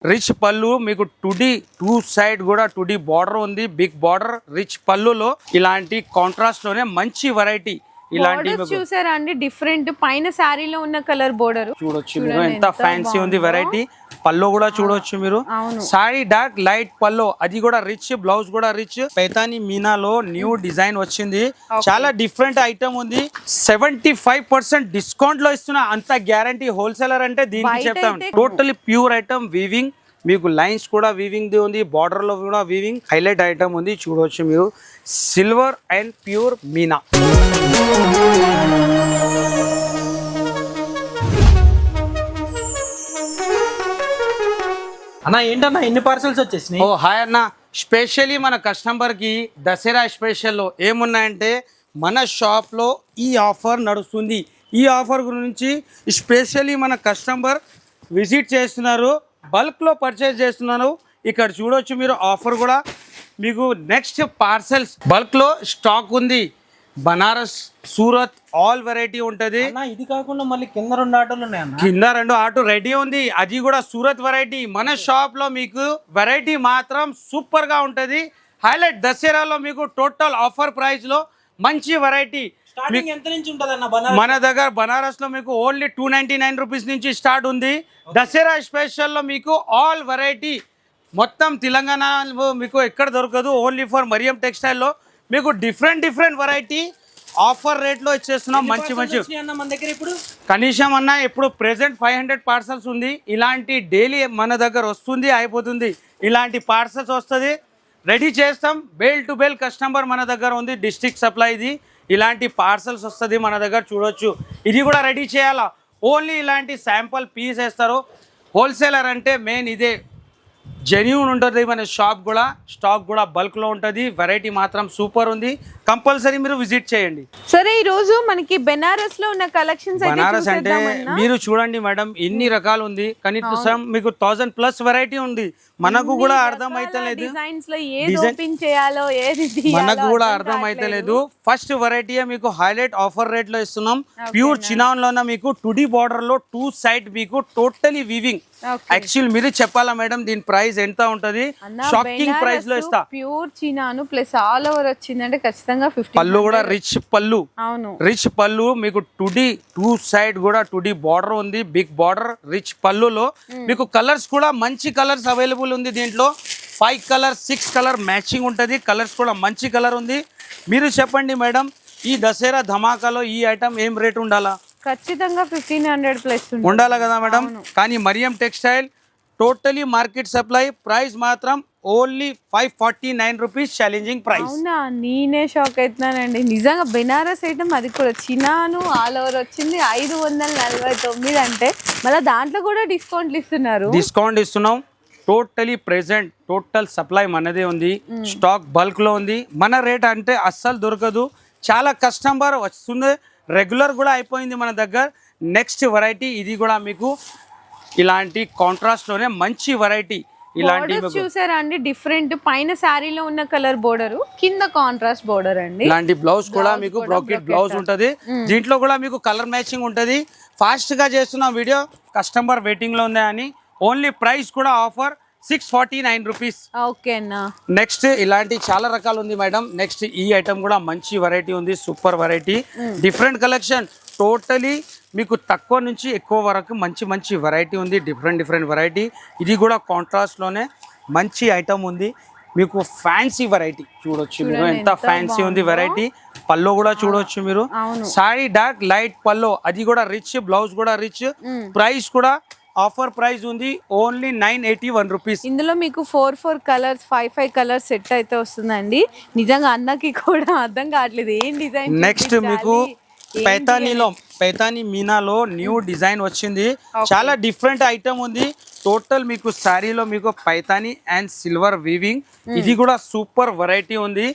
Rich పళ్ళు మీకు టుడి two side కూడా టుడి బార్డర్ ఉంది, బిగ్ బార్డర్ రిచ్ పళ్ళులో ఇలాంటి కాంట్రాస్ట్ లోనే మంచి వెరైటీ. ఇలాంటి చూసారా అండి, డిఫరెంట్ పైన శారీలో ఉన్న కలర్ బోర్డర్ చూడొచ్చు మీరు, ఎంత ఫ్యాన్సీ ఉంది వెరైటీ. పల్లో కూడా చూడొచ్చు మీరు, సారీ డార్క్ లైట్ పల్లో, అది కూడా రిచ్, బ్లౌజ్ కూడా రిచ్. పైతాని మీనాలో న్యూ డిజైన్ వచ్చింది, చాలా డిఫరెంట్ ఐటమ్ ఉంది. 75% డిస్కౌంట్ లో ఇస్తున్నా, అంత గ్యారంటీ. హోల్సేలర్ అంటే దీనికి చెప్తాం. టోటలీ ప్యూర్ ఐటమ్, వీవింగ్ మీకు లైన్స్ కూడా వీవింగ్ ది ఉంది, బార్డర్ లో కూడా వీవింగ్ హైలైట్ ఐటమ్ ఉంది. చూడవచ్చు మీరు, సిల్వర్ అండ్ ప్యూర్ మీనా. అన్న ఏంటన్నా ఎన్ని పార్సల్స్ వచ్చేసినాయి? ఓ హాయ్ అన్న, స్పెషల్లీ మన కస్టమర్ కి దసరా స్పెషల్లో ఏమున్నాయంటే మన షాప్ లో ఈ ఆఫర్ నడుస్తుంది. ఈ ఆఫర్ గురించి స్పెషల్లీ మన కస్టమర్ విజిట్ చేస్తున్నారు, బల్క్ లో పర్చేస్ చేస్తున్నారు. ఇక్కడ చూడొచ్చు మీరు, ఆఫర్ కూడా మీకు నెక్స్ట్ పార్సల్స్ బల్క్ లో స్టాక్ ఉంది. బనారస్, సూరత్ ఆల్ వెరైటీ ఉంటది. ఇది కాకుండా మళ్ళీ కింద 2 ఆటోలు ఉన్నాయి అన్న. కింద 2 ఆటో రెడీ ఉంది, అది కూడా సూరత్ వెరైటీ. మన షాప్ లో మీకు వెరైటీ మాత్రం సూపర్ గా ఉంటది. హైలైట్ దసరాలో మీకు టోటల్ ఆఫర్ ప్రైస్ లో మంచి వెరైటీ. ఎంత నుంచి ఉంటది అన్న? మన దగ్గర బనారస్ లో మీకు ఓన్లీ 299 రూపీస్ నుంచి స్టార్ట్ ఉంది. దసరా స్పెషల్ లో మీకు ఆల్ వెరైటీ మొత్తం తెలంగాణలో మీకు ఎక్కడ దొరకదు, ఓన్లీ ఫర్ మరియం టెక్స్టైల్ లో మీకు డిఫరెంట్ వెరైటీ ఆఫర్ రేట్ లో ఇచ్చేస్తున్నాం. మంచి మన దగ్గర ఇప్పుడు కనీసం అన్న ఇప్పుడు ప్రెసెంట్ 500 పార్సల్స్ ఉంది. ఇలాంటి డైలీ మన దగ్గర వస్తుంది, అయిపోతుంది. ఇలాంటి పార్సల్స్ వస్తుంది, రెడీ చేస్తాం. బేల్ టు బేల్ కస్టమర్ మన దగ్గర ఉంది, డిస్ట్రిక్ట్ సప్లై ఇది. ఇలాంటి పార్సల్స్ వస్తుంది మన దగ్గర. చూడొచ్చు, ఇది కూడా రెడీ చేయాలా. ఓన్లీ ఇలాంటి శాంపుల్ పీస్ వేస్తారు. హోల్సేలర్ అంటే మెయిన్ ఇదే, జెన్యూన్ ఉంటుంది. మన షాప్ కూడా స్టాక్ కూడా బల్క్ లో ఉంటుంది. వెరైటీ మాత్రం సూపర్ ఉంది, కంపల్సరీ మీరు విజిట్ చేయండి. సరే, ఈ రోజు మనకి బెనారస్ లో ఉన్న కలెక్షన్స్ బనారస్ అంటే మీరు చూడండి మేడం, ఎన్ని రకాలు ఉంది. కనీసం మీకు 1000+ వెరైటీ ఉంది. మనకు కూడా అర్థం అయితలేదు, మనకు కూడా అర్థం అయితలేదు. ఫస్ట్ వెరైటీ మీకు హైలైట్ ఆఫర్ రేట్ లో ఇస్తున్నాం. ప్యూర్ చినాన్ లోన మీకు టుడి బార్డర్ లో 2 సైడ్ మీకు టోటలీ వీవింగ్. యాక్చువల్ మీరు చెప్పాలా మేడం, దీని ప్రైస్ ఎంత ఉంటది? షాకింగ్ ప్రైస్ లో ఇస్తా. ప్యూర్ చినాను ప్లస్ ఆల్ ఓవర్ వచ్చిందంటే ఖచ్చితంగా 50. పళ్ళు కూడా రిచ్ పళ్ళు, రిచ్ పళ్ళు మీకు టుడి 2 సైడ్ కూడా టుడి బార్డర్ ఉంది, బిగ్ బార్డర్ రిచ్ పళ్ళులో మీకు కలర్స్ కూడా మంచి కలర్స్ అవైలబుల్ ఉంది. దీంట్లో 5 కలర్ 6 కలర్ మ్యాచింగ్ ఉంటుంది. కలర్స్ కూడా మంచి కలర్ ఉంది. మీరు చెప్పండి మేడం, ఈ దసరా ధమాకాలో ఈ ఐటమ్ ఏం రేట్ ఉండాలా? ఖచ్చితంగా 1500+ ఉండాలా కదా మేడం. కానీ Mariam textile totally market supply, price మాత్రం ఓన్లీ 549 రూపీస్, ఛాలెంజింగ్ ప్రైస్. అవునా, నేనే షాక్ అవుతున్నానండి నిజంగా. బెనారస్ ఐటమ్, అది కూడా చినాను ఆల్ ఓవర్ వచ్చింది 549 అంటే, మళ్ళీ దాంట్లో కూడా డిస్కౌంట్లు ఇస్తున్నారు. డిస్కౌంట్ ఇస్తున్నాం. టోటలీ ప్రెసెంట్ టోటల్ సప్లై మనదే ఉంది, స్టాక్ బల్క్ లో ఉంది. మన రేట్ అంటే అస్సలు దొరకదు. చాలా కస్టమర్ వస్తుంది, రెగ్యులర్ కూడా అయిపోయింది మన దగ్గర. నెక్స్ట్ వెరైటీ ఇది కూడా మీకు ఇలాంటి కాంట్రాస్ట్ లోనే మంచి వెరైటీ. ఇలాంటి చూసారా అండి, డిఫరెంట్ పైన శారీలో ఉన్న కలర్ బోర్డర్, కింద కాంట్రాస్ట్ బోర్డర్ అండి. ఇలాంటి బ్లౌజ్ కూడా మీకు బ్రాకెట్ బ్లౌజ్ ఉంటది. దీంట్లో కూడా మీకు కలర్ మ్యాచింగ్ ఉంటది. ఫాస్ట్ గా చేస్తున్న వీడియో, కస్టమర్ వెయిటింగ్ లో ఉందని. ఓన్లీ ప్రైస్ కూడా ఆఫర్ 649 రూపీస్. ఓకే అన్నా. నెక్స్ట్ ఇలాంటి చాలా రకాలు ఉంది మేడం. నెక్స్ట్ ఈ ఐటమ్ కూడా మంచి వెరైటీ ఉంది, super variety, different collection. Totally మీకు తక్కువ నుంచి ఎక్కువ వరకు మంచి వెరైటీ ఉంది, డిఫరెంట్ వెరైటీ. ఇది కూడా కాంట్రాస్ట్ లోనే మంచి ఐటమ్ ఉంది. మీకు ఫ్యాన్సీ వెరైటీ చూడొచ్చు మీరు, ఎంత ఫ్యాన్సీ ఉంది వెరైటీ. పల్లో కూడా చూడొచ్చు మీరు, సారీ డార్క్ లైట్ పల్లో, అది కూడా రిచ్, బ్లౌజ్ కూడా రిచ్. ప్రైస్ కూడా ఆఫర్ ప్రైస్ ఉంది, ఓన్లీ 981 రూపీస్. ఇందులో మీకు 4 కలర్స్ 5 కలర్స్ సెట్ అయితే వస్తుందండి. నిజంగా అన్నకి కూడా అర్థం కావట్లేదు ఏం డిజైన్. నెక్స్ట్ మీకు పైతాని మీనాలో న్యూ డిజైన్ వచ్చింది, చాలా డిఫరెంట్ ఐటమ్ ఉంది. టోటల్ మీకు శారీలో మీకు పైతాని అండ్ సిల్వర్ వీవింగ్, ఇది కూడా సూపర్ వెరైటీ ఉంది.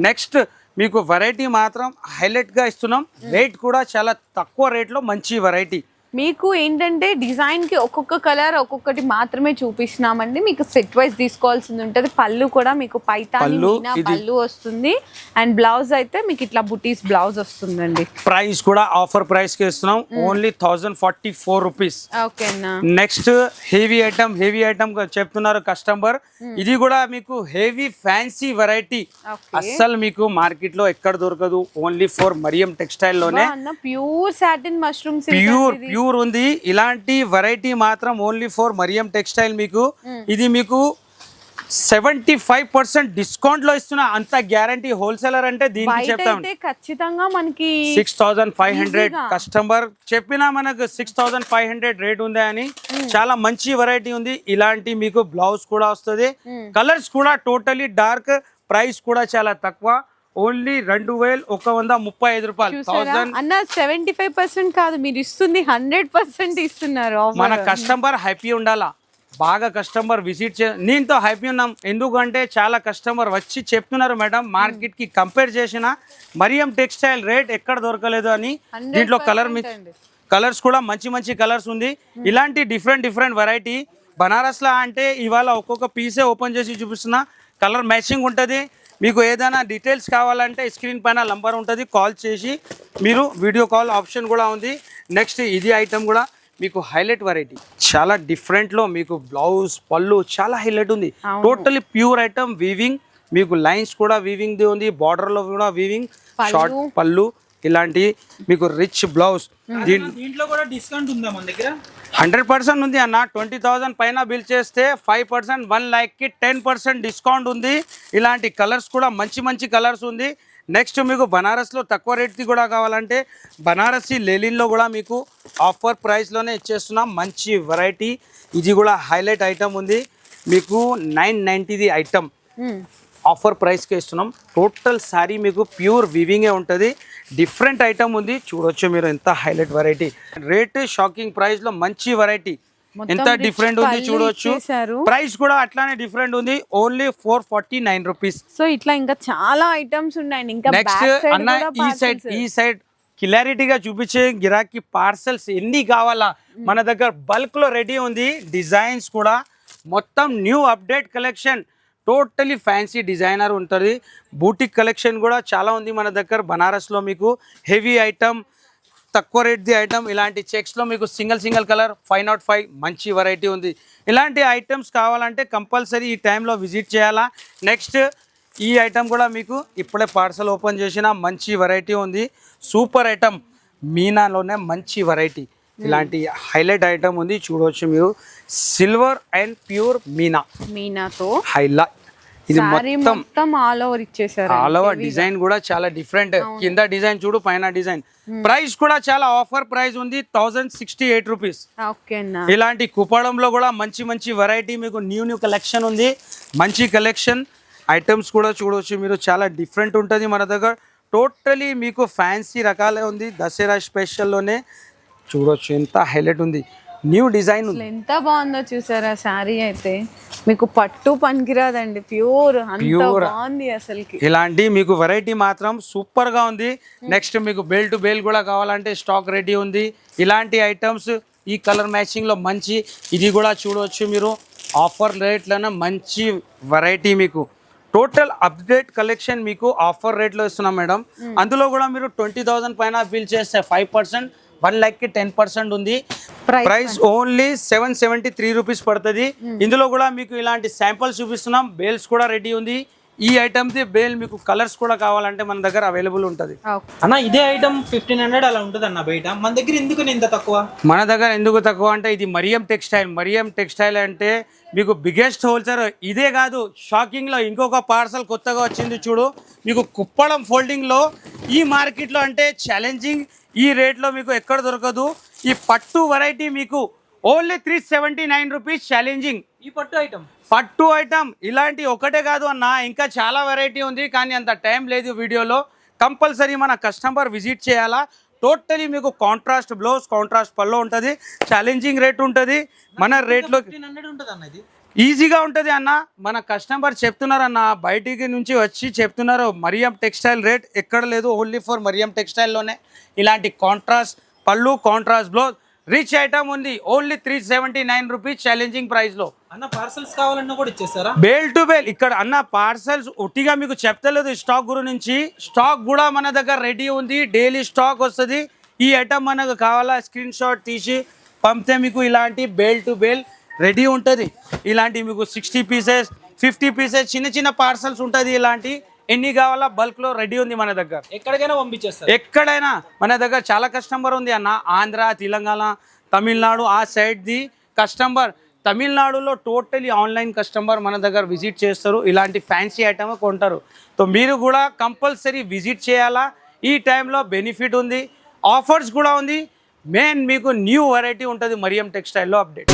నెక్స్ట్ మీకు వెరైటీ మాత్రం హైలైట్ గా ఇస్తున్నాం. రేట్ కూడా చాలా తక్కువ రేట్ లో మంచి వెరైటీ. మీకు ఏంటంటే డిజైన్ కి ఒక్కొక్క కలర్ ఒక్కొక్కటి మాత్రమే చూపిస్తున్నామండి. మీకు సెట్ వైజ్ తీసుకోవాల్సింది ఉంటుంది. పళ్ళు కూడా మీకు పైతాని మీనా పళ్ళు వస్తుంది. అండ్ బ్లౌజ్ అయితే మీకు ఇట్లా బుటీస్ బ్లౌజ్ వస్తుందండి. ప్రైస్ కూడా ఆఫర్ ప్రైస్ కి ఇస్తున్నాం, ఓన్లీ 1044 రూపీస్. ఓకేనా. నెక్స్ట్ హెవీ ఐటమ్ చెప్తున్నారు కస్టమర్. ఇది కూడా మీకు హెవీ ఫ్యాన్సీ వెరైటీ, అస్సలు మీకు మార్కెట్ లో ఎక్కడ దొరకదు, ఓన్లీ ఫర్ మరియం టెక్స్టైల్ లోనే. ప్యూర్ సాటిన్ మష్రూమ్స్ ప్యూర్ ఉంది. ఇలాంటి వెరైటీ మాత్రం ఓన్లీ ఫర్ మరియం టెక్స్టైల్. మీకు ఇది మీకు 75% డిస్కౌంట్ లో ఇస్తున్నా, అంత గ్యారంటీ. హోల్సేలర్ అంటే దీనికి చెప్తాం ఖచ్చితంగా మనకి 6500. కస్టమర్ చెప్పినా మనకు 6500 రేట్ ఉంది అని. చాలా మంచి వెరైటీ ఉంది. ఇలాంటి మీకు బ్లౌజ్ కూడా వస్తుంది, కలర్స్ కూడా టోటలీ డార్క్. ప్రైస్ కూడా చాలా తక్కువ, ఓన్లీ 2135 రూపాయలు. అన్న 75% కాదు, మీరు ఇస్తుంది 100% ఇస్తున్నారు. మన కస్టమర్ హ్యాపీ ఉండాలా, బాగా కస్టమర్ విజిట్ నేనుతో హ్యాపీ ఉన్నాం. ఎందుకంటే చాలా కస్టమర్ వచ్చి చెప్తున్నారు మేడం, మార్కెట్ కి కంపేర్ చేసిన మరియం టెక్స్టైల్ రేట్ ఎక్కడ దొరకలేదు అని. దీంట్లో కలర్స్ కూడా మంచి కలర్స్ ఉంది. ఇలాంటి డిఫరెంట్ వెరైటీ బనారస్ లా అంటే ఇవాళ ఒక్కొక్క పీసే ఓపెన్ చేసి చూపిస్తున్నా. కలర్ మ్యాచింగ్ ఉంటుంది. మీకు ఏదైనా డీటెయిల్స్ కావాలంటే స్క్రీన్ పైన నంబర్ ఉంటుంది, కాల్ చేసి మీరు వీడియో కాల్ ఆప్షన్ కూడా ఉంది. నెక్స్ట్ ఇది ఐటమ్ కూడా మీకు హైలైట్ వెరైటీ, చాలా డిఫరెంట్లో మీకు బ్లౌజ్ పళ్ళు చాలా హైలైట్ ఉంది. టోటలీ ప్యూర్ ఐటమ్, వీవింగ్ మీకు లైన్స్ కూడా వీవింగ్ ది ఉంది, బార్డర్ లో కూడా వీవింగ్, షార్ట్ పళ్ళు ఇలాంటి మీకు రిచ్ బ్లౌజ్. దీంట్లో కూడా డిస్కౌంట్ ఉందా మన దగ్గర? 100% ఉంది అన్న. 20,000 పైన బిల్ చేస్తే 5%, 1 lakh కి 10% డిస్కౌంట్ ఉంది. ఇలాంటి కలర్స్ కూడా మంచి కలర్స్ ఉంది. నెక్స్ట్ మీకు బనారస్లో తక్కువ రేట్ది కూడా కావాలంటే బనారసి లెలిన్లో కూడా మీకు ఆఫర్ ప్రైస్లోనే ఇచ్చేస్తున్నాం. మంచి వెరైటీ, ఇది కూడా హైలైట్ ఐటమ్ ఉంది. మీకు 990ది ఐటమ్ ఆఫర్ ప్రైస్కి ఇస్తున్నాం. టోటల్ సారీ మీకు ప్యూర్ వివింగే ఉంటుంది. డిఫరెంట్ ఐటమ్ ఉంది, చూడొచ్చు మీరు ఎంత హైలైట్ వెరైటీ. రేట్ షాకింగ్ ప్రైస్లో మంచి వెరైటీ, ఎంత డిఫరెంట్ ఉంది చూడొచ్చు. ప్రైస్ కూడా అట్లానే డిఫరెంట్ ఉంది, ఓన్లీ 449 రూపీస్. సో ఇట్లా ఇంకా చాలా ఐటమ్స్ ఉన్నాయి. ఇంకా నెక్స్ట్ అన్న ఈ సైడ్ క్లారిటీగా చూపించే గిరాకీ పార్సల్స్ ఎన్ని కావాలా మన దగ్గర బల్క్ లో రెడీ ఉంది. డిజైన్స్ కూడా మొత్తం new update collection, totally fancy designer ఉంటుంది. బూటిక్ కలెక్షన్ కూడా చాలా ఉంది మన దగ్గర. బనారస్లో మీకు హెవీ ఐటమ్, తక్కువ రేట్ది ఐటమ్. ఇలాంటి చెక్స్లో మీకు సింగిల్ కలర్ 505 మంచి వెరైటీ ఉంది. ఇలాంటి ఐటమ్స్ కావాలంటే కంపల్సరీ ఈ టైంలో విజిట్ చేయాలా. నెక్స్ట్ ఈ ఐటమ్ కూడా మీకు ఇప్పుడే పార్సల్ ఓపెన్ చేసిన మంచి వెరైటీ ఉంది. సూపర్ ఐటమ్, మీనాలోనే మంచి వెరైటీ. ఇలాంటి హైలైట్ ఐటమ్ ఉంది, చూడవచ్చు మీరు. సిల్వర్ అండ్ ప్యూర్ మీనాతో హైలైట్. ఇది మొత్తం ఆల్ ఓవర్ ఇచ్చేసారు. ఆల్ ఓవర్ డిజైన్ కూడా చాలా డిఫరెంట్. కింద డిజైన్ చూడు, పైన డిజైన్. ప్రైస్ కూడా చాలా ఆఫర్ ప్రైస్ ఉంది, 1068 రూపీస్. ఇలాంటి కుప్పడంలో కూడా మంచి వెరైటీ మీకు న్యూ కలెక్షన్ ఉంది. మంచి కలెక్షన్ ఐటమ్స్ కూడా చూడవచ్చు మీరు, చాలా డిఫరెంట్ ఉంటుంది మన దగ్గర. టోటలీ మీకు ఫ్యాన్సీ రకాలే ఉంది. దసరా స్పెషల్లోనే చూడవచ్చు ఎంత హైలైట్ ఉంది, న్యూ డిజైన్ ఉంది. ఎంత బాగుందో చూసారా శారీ అయితే. మీకు పట్టు పనికిరాదండి, ప్యూర్ బాగుంది అసలుకి. ఇలాంటి మీకు వెరైటీ మాత్రం సూపర్ గా ఉంది. నెక్స్ట్ మీకు బెల్ టు బెల్ కూడా కావాలంటే స్టాక్ రెడీ ఉంది. ఇలాంటి ఐటమ్స్ ఈ కలర్ మ్యాచింగ్ లో మంచి, ఇది కూడా చూడవచ్చు మీరు. ఆఫర్ రేట్లోనే మంచి వెరైటీ మీకు. టోటల్ అప్డేట్ కలెక్షన్ మీకు ఆఫర్ రేట్లో ఇస్తున్నాం మేడం. అందులో కూడా మీరు 20,000 పైన బిల్ చేస్తే 5%, 1 lakh కి 10% ఉంది. ప్రైస్ ఓన్లీ 773 రూపీస్ పడుతుంది. ఇందులో కూడా మీకు ఇలాంటి శాంపుల్స్ చూపిస్తున్నాం. బేల్స్ కూడా రెడీ ఉంది. ఈ ఐటమ్ ది బేల్ మీకు కలర్స్ కూడా కావాలంటే మన దగ్గర అవైలబుల్ ఉంటుంది. అన్న ఇదే ఐటమ్ 1500 అలా ఉంటుంది అన్న బయట, మన దగ్గర ఎందుకు ఇంత తక్కువ? మన దగ్గర ఎందుకు తక్కువ అంటే ఇది మరియం టెక్స్టైల్ అంటే మీకు బిగ్గెస్ట్ హోల్సేలర్. ఇదే కాదు, షాకింగ్ లో ఇంకొక పార్సల్ కొత్తగా వచ్చింది చూడు. మీకు కుప్పడం ఫోల్డింగ్ లో ఈ మార్కెట్ లో అంటే ఛాలెంజింగ్, ఈ రేట్ లో మీకు ఎక్కడ దొరకదు. ఈ పట్టు వెరైటీ మీకు ఓన్లీ 379 రూపీస్ ఛాలెంజింగ్. ఈ పట్టు ఐటమ్ ఇలాంటి ఒకటే కాదు అన్న, ఇంకా చాలా వెరైటీ ఉంది, కానీ అంత టైం లేదు వీడియోలో. కంపల్సరీ మన కస్టమర్ విజిట్ చేయాలా. టోటలీ మీకు కాంట్రాస్ట్ బ్లౌజ్, కాంట్రాస్ట్ పల్లో ఉంటుంది. ఛాలెంజింగ్ రేట్ ఉంటుంది. మన రేట్లో ఈజీగా ఉంటుంది అన్న. మన కస్టమర్ చెప్తున్నారు అన్న, బయటికి నుంచి వచ్చి చెప్తున్నారు మరియం టెక్స్టైల్ రేట్ ఎక్కడ లేదు, ఓన్లీ ఫర్ మరియం టెక్స్టైల్లోనే. ఇలాంటి కాంట్రాస్ట్ పళ్ళు, కాంట్రాస్ట్ బ్లౌజ్, రిచ్ ఐటమ్ ఉంది, ఓన్లీ 379 రూపీస్ ఛాలెంజింగ్ ప్రైస్ లో. అన్న పార్సల్స్ కావాలన్నా కూడా ఇచ్చేస్తారా? Bale to bale. ఇక్కడ అన్న పార్సల్స్ ఒట్టిగా మీకు చెప్తలేదు స్టాక్ గురించి, స్టాక్ కూడా మన దగ్గర రెడీ ఉంది, డైలీ స్టాక్ వస్తుంది. ఈ ఐటమ్ మనకు కావాలా స్క్రీన్ షాట్ తీసి పంపితే మీకు ఇలాంటి బేల్ టు బేల్ రెడీ ఉంటుంది. ఇలాంటి మీకు 60 పీసెస్ 50 పీసెస్ చిన్న చిన్న పార్సల్స్ ఉంటుంది. ఇలాంటి ఎన్ని కావాలా బల్క్లో రెడీ ఉంది మన దగ్గర. ఎక్కడికైనా పంపించేస్తారు? ఎక్కడైనా మన దగ్గర చాలా కస్టమర్ ఉంది అన్న, ఆంధ్ర, తెలంగాణ, తమిళనాడు ఆ సైడ్ది కస్టమర్. తమిళనాడులో టోటలీ ఆన్లైన్ కస్టమర్ మన దగ్గర విజిట్ చేస్తారు, ఇలాంటి ఫ్యాన్సీ ఐటమ్ కొంటారు. సో మీరు కూడా కంపల్సరీ విజిట్ చేయాలా. ఈ టైంలో బెనిఫిట్ ఉంది, ఆఫర్స్ కూడా ఉంది. మెయిన్ మీకు న్యూ వెరైటీ ఉంటుంది మరియం టెక్స్టైల్లో అప్డేట్.